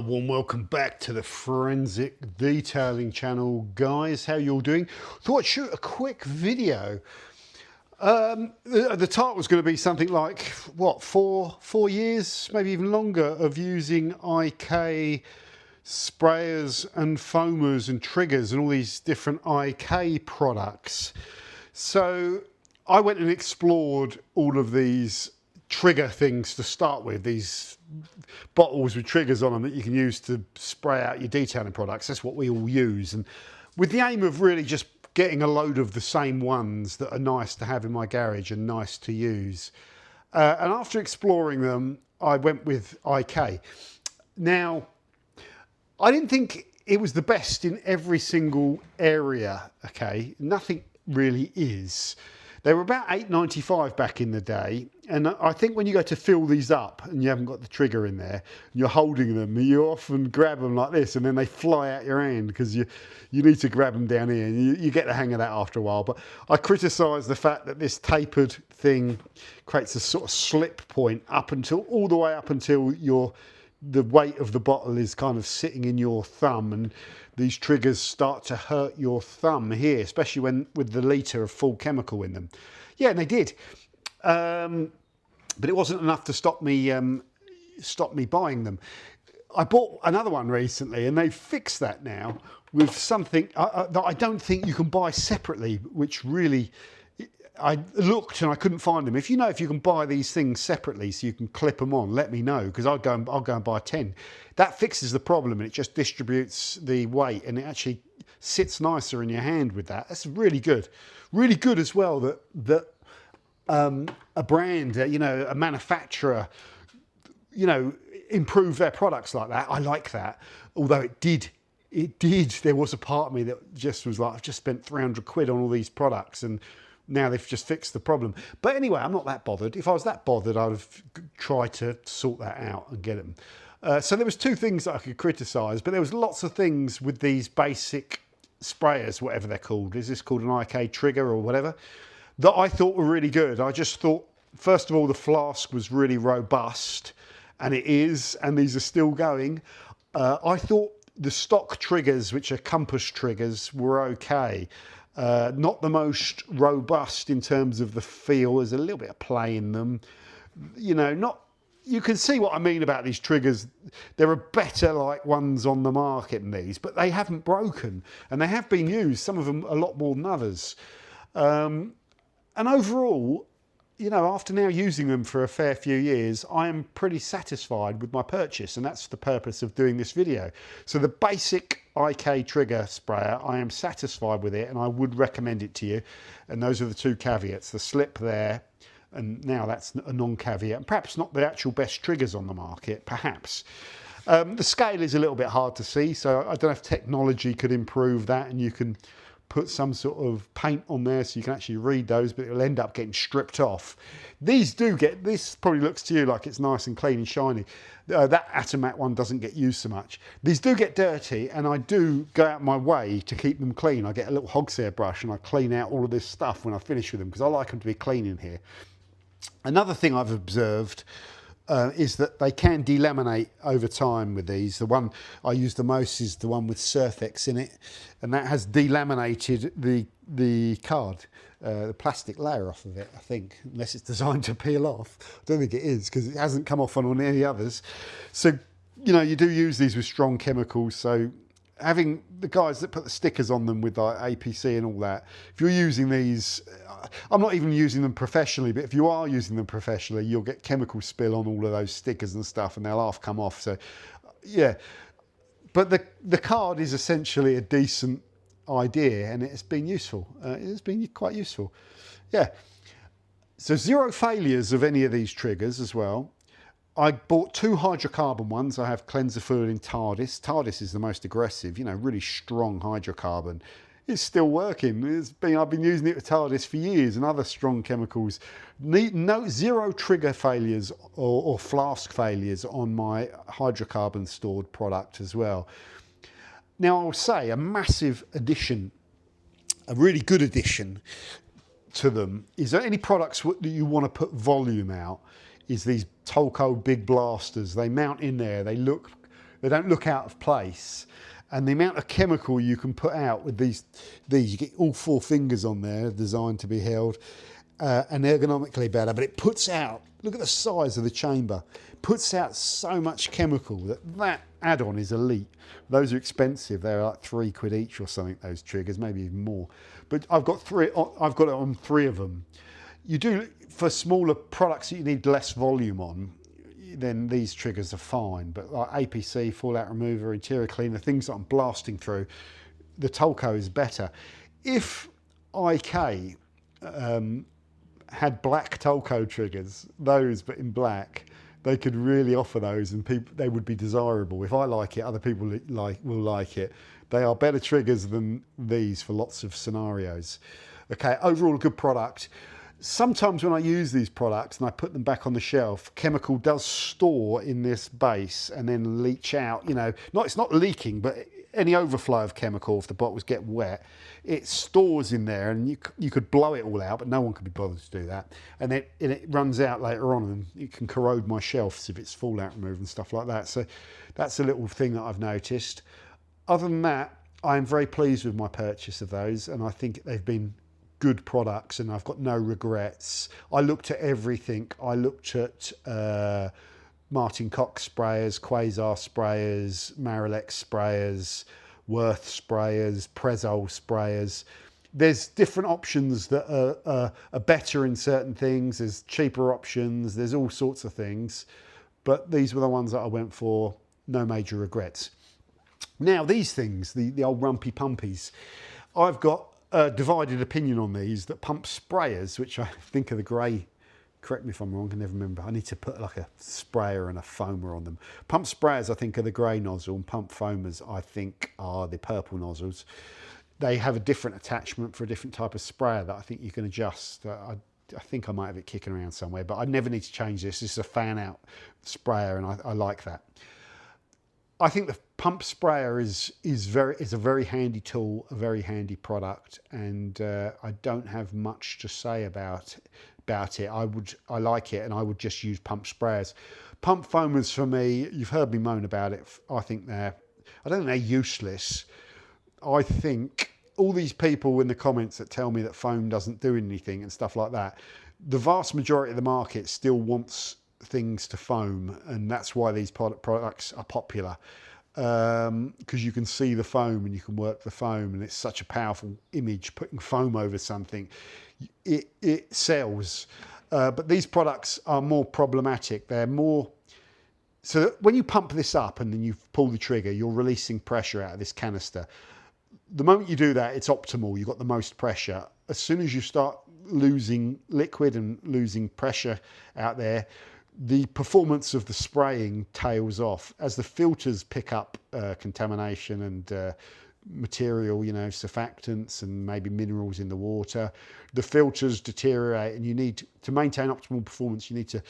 warm welcome back to the Forensic Detailing channel, guys. How you all doing? Thought I'd shoot a quick video. The title was going to be something like, what, four years, maybe even longer, of using IK sprayers and foamers and triggers and all these different IK products. So I went and explored all of these trigger things to start with, these bottles with triggers on them that you can use to spray out your detailing products. That's what we all use, and with the aim of really just getting a load of the same ones that are nice to have in my garage and nice to use. And after exploring them, I went with IK. Now, I didn't think it was the best in every single area, okay? Nothing really is. They were about $8.95 back in the day, and I think when you go to fill these up and you haven't got the trigger in there, you're holding them, you often grab them like this and then they fly out your hand because you need to grab them down here, and you get the hang of that after a while. But I criticise the fact that this tapered thing creates a sort of slip point all the way up until the weight of the bottle is kind of sitting in your thumb, and these triggers start to hurt your thumb here, especially with the litre of full chemical in them. Yeah, and they did. But it wasn't enough to stop me buying them. I bought another one recently, and they fixed that now with something that I don't think you can buy separately, which really, I looked and I couldn't find them. If you know if you can buy these things separately so you can clip them on, let me know, because I'll go and buy 10. That fixes the problem, and it just distributes the weight, and it actually sits nicer in your hand with that. That's really good. Really good as well that a brand, a manufacturer, improve their products like that. I like that. Although it did. There was a part of me that just was like, I've just spent 300 quid on all these products, and now they've just fixed the problem. But anyway, I'm not that bothered. If I was that bothered, I'd have tried to sort that out and get them. So there was two things that I could criticise, but there was lots of things with these basic sprayers, whatever they're called. Is this called an IK trigger or whatever? That I thought were really good. I just thought, first of all, the flask was really robust, and it is, and these are still going. I thought the stock triggers, which are compass triggers, were okay. Not the most robust in terms of the feel. There's a little bit of play in them. You can see what I mean about these triggers. There are better ones on the market than these, but they haven't broken, and they have been used, some of them a lot more than others. And overall, after now using them for a fair few years, I am pretty satisfied with my purchase, and that's the purpose of doing this video. So the basic IK trigger sprayer, I am satisfied with it, and I would recommend it to you. And those are the two caveats: the slip there, and now that's a non-caveat, and perhaps not the actual best triggers on the market, perhaps. The scale is a little bit hard to see, so I don't know if technology could improve that, and you can put some sort of paint on there so you can actually read those, but it'll end up getting stripped off. This probably looks to you like it's nice and clean and shiny. That Atomat one doesn't get used so much. These do get dirty, and I do go out my way to keep them clean. I get a little hog's brush and I clean out all of this stuff when I finish with them, because I like them to be clean in here. Another thing I've observed is that they can delaminate over time with these. The one I use the most is the one with Surfex in it, and that has delaminated the card, the plastic layer off of it, I think, unless it's designed to peel off. I don't think it is, because it hasn't come off on any others. So, you do use these with strong chemicals, so having the guys that put the stickers on them with APC and all that, if you're using these, I'm not even using them professionally, but if you are using them professionally, you'll get chemical spill on all of those stickers and stuff, and they'll half come off. So yeah, but the card is essentially a decent idea, and it's been useful. It's been quite useful. Yeah, so 0 failures of any of these triggers as well. I bought 2 hydrocarbon ones. I have cleanser fluid in TARDIS. TARDIS is the most aggressive, really strong hydrocarbon. It's still working. I've been using it with TARDIS for years, and other strong chemicals. 0 trigger failures or flask failures on my hydrocarbon stored product as well. Now, I'll say a massive addition, a really good addition to them, is there any products that you want to put volume out, is these Tolco big blasters. They mount in there. They look They don't look out of place. And the amount of chemical you can put out with these you get all 4 fingers on there, designed to be held, and ergonomically better. But it puts out, look at the size of the chamber, puts out so much chemical that add-on is elite. Those are expensive. They're like £3 each or something, those triggers, maybe even more. But I've got it on 3 of them. You do, for smaller products that you need less volume on, then these triggers are fine. But like APC, fallout remover, interior cleaner, things that I'm blasting through, the Tolco is better. If IK had black Tolco triggers, those but in black, they could really offer those, and they would be desirable. If I like it, other people will like it. They are better triggers than these for lots of scenarios. Okay, overall a good product. Sometimes when I use these products and I put them back on the shelf, chemical does store in this base and then leach out. You know, it's not leaking, but any overflow of chemical, if the bottles get wet, it stores in there, and you could blow it all out, but no one could be bothered to do that. And it runs out later on, and it can corrode my shelves if it's fallout remover and stuff like that. So that's a little thing that I've noticed. Other than that, I'm very pleased with my purchase of those, and I think they've been good products, and I've got no regrets. I looked at everything. I looked at Martin Cox sprayers, Quasar sprayers, Marilex sprayers, Worth sprayers, Prezol sprayers. There's different options that are better in certain things. There's cheaper options. There's all sorts of things. But these were the ones that I went for. No major regrets. Now, these things, the old rumpy pumpies, I've got a divided opinion on these. That pump sprayers, which I think are the grey, correct me if I'm wrong, I can never remember. I need to put like a sprayer and a foamer on them. Pump sprayers, I think, are the grey nozzle, and pump foamers, I think, are the purple nozzles. They have a different attachment for a different type of sprayer that I think you can adjust. I think I might have it kicking around somewhere, but I never need to change this. This is a fan out sprayer, and I like that. I think the pump sprayer is a very handy tool, a very handy product, and I don't have much to say about it. I like it, and I would just use pump sprayers. Pump foamers for me, you've heard me moan about it. I don't think they're useless. I think all these people in the comments that tell me that foam doesn't do anything and stuff like that, the vast majority of the market still wants things to foam, and that's why these products are popular, because you can see the foam and you can work the foam, and it's such a powerful image. Putting foam over something, it sells. But these products are more problematic. They're more, so that when you pump this up and then you pull the trigger, you're releasing pressure out of this canister. The moment you do that, it's optimal. You've got the most pressure. As soon as you start losing liquid and losing pressure out there, the performance of the spraying tails off. As the filters pick up contamination and material, surfactants and maybe minerals in the water, the filters deteriorate, and you need to maintain optimal performance. You need to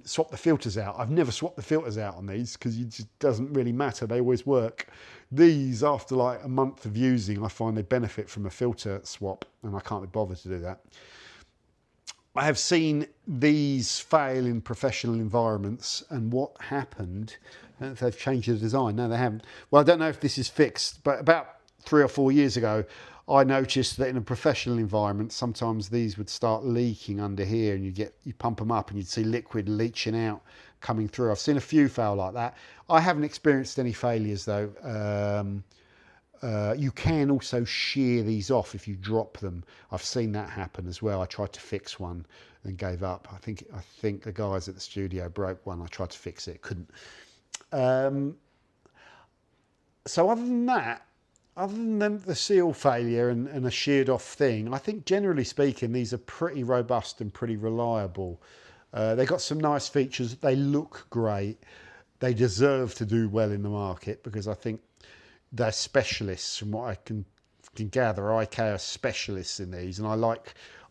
swap the filters out. I've never swapped the filters out on these because it just doesn't really matter. They always work. These, after like a month of using, I find they benefit from a filter swap, and I can't be bothered to do that. I have seen these fail in professional environments, and what happened, I don't know if they've changed the design. No, they haven't. Well, I don't know if this is fixed, but about 3 or 4 years ago, I noticed that in a professional environment, sometimes these would start leaking under here, and you pump them up and you'd see liquid leaching out, coming through. I've seen a few fail like that. I haven't experienced any failures though. You can also shear these off if you drop them. I've seen that happen as well. I tried to fix one and gave up. I think the guys at the studio broke one. I tried to fix it, couldn't. So other than that, other than the seal failure and a sheared off thing, I think generally speaking, these are pretty robust and pretty reliable. They got some nice features. They look great. They deserve to do well in the market because I think they're specialists. From what I can gather, IK are specialists in these, and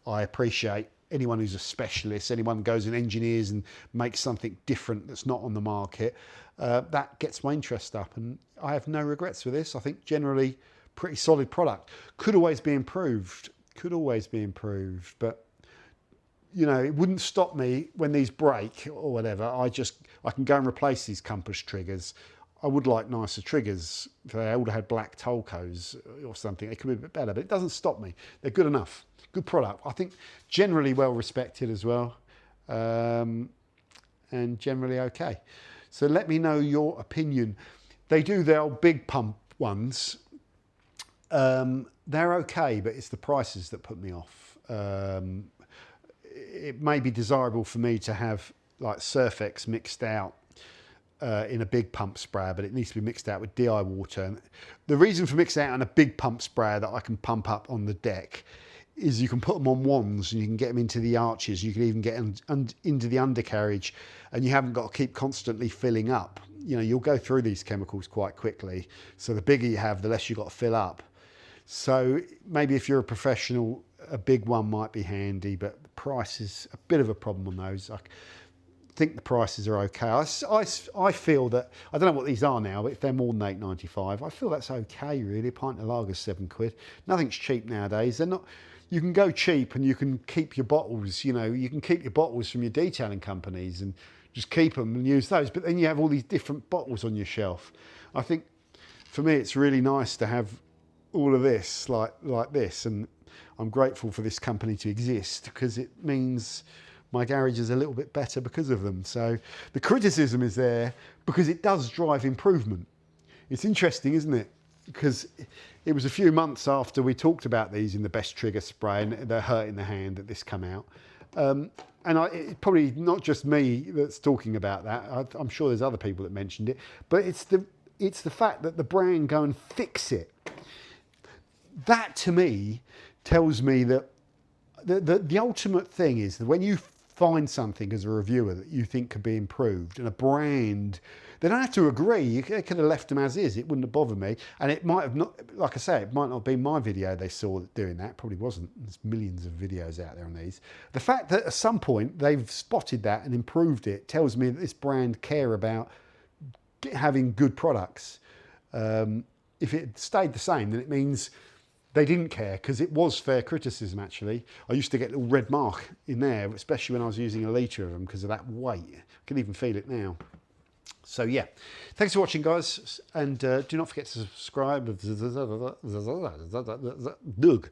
I appreciate anyone who's a specialist, anyone who goes and engineers and makes something different that's not on the market. That gets my interest up, and I have no regrets with this. I think generally pretty solid product. Could always be improved. But it wouldn't stop me when these break or whatever. I can go and replace these compass triggers. I would like nicer triggers. If they all had black Tolcos or something, it could be a bit better, but it doesn't stop me. They're good enough. Good product. I think generally well respected as well, and generally okay. So let me know your opinion. They do their old big pump ones. They're okay, but it's the prices that put me off. It may be desirable for me to have like Surfex mixed out in a big pump sprayer, but it needs to be mixed out with DI water. And the reason for mixing out in a big pump sprayer that I can pump up on the deck is you can put them on wands and you can get them into the arches. You can even get them into the undercarriage, and you haven't got to keep constantly filling up. You know, you'll go through these chemicals quite quickly. So the bigger you have, the less you've got to fill up. So maybe if you're a professional, a big one might be handy, but the price is a bit of a problem on those. I think the prices are okay. I feel that, I don't know what these are now, but if they're more than £8.95, I feel that's okay really. A pint of lager's £7. Nothing's cheap nowadays. They're not. You can go cheap and you can keep your bottles, you know, you can keep your bottles from your detailing companies and just keep them and use those. But then you have all these different bottles on your shelf. I think for me, it's really nice to have all of this like this. And I'm grateful for this company to exist because it means my garage is a little bit better because of them. So the criticism is there because it does drive improvement. It's interesting, isn't it? Because it was a few months after we talked about these in the best trigger spray and the hurt in the hand that this come out. And it's probably not just me that's talking about that. I'm sure there's other people that mentioned it, but it's the fact that the brand go and fix it. That to me tells me that the ultimate thing is that when you find something as a reviewer that you think could be improved, and a brand, they don't have to agree. They could have left them as is. It wouldn't have bothered me. And it might have not, like I say, it might not have been my video they saw doing that. Probably wasn't. There's millions of videos out there on these. The fact that at some point they've spotted that and improved it tells me that this brand care about having good products. If it stayed the same, then it means they didn't care, because it was fair criticism actually. I used to get a little red mark in there, especially when I was using a litre of them because of that weight. I can even feel it now. So yeah, thanks for watching guys, and do not forget to subscribe. Doug.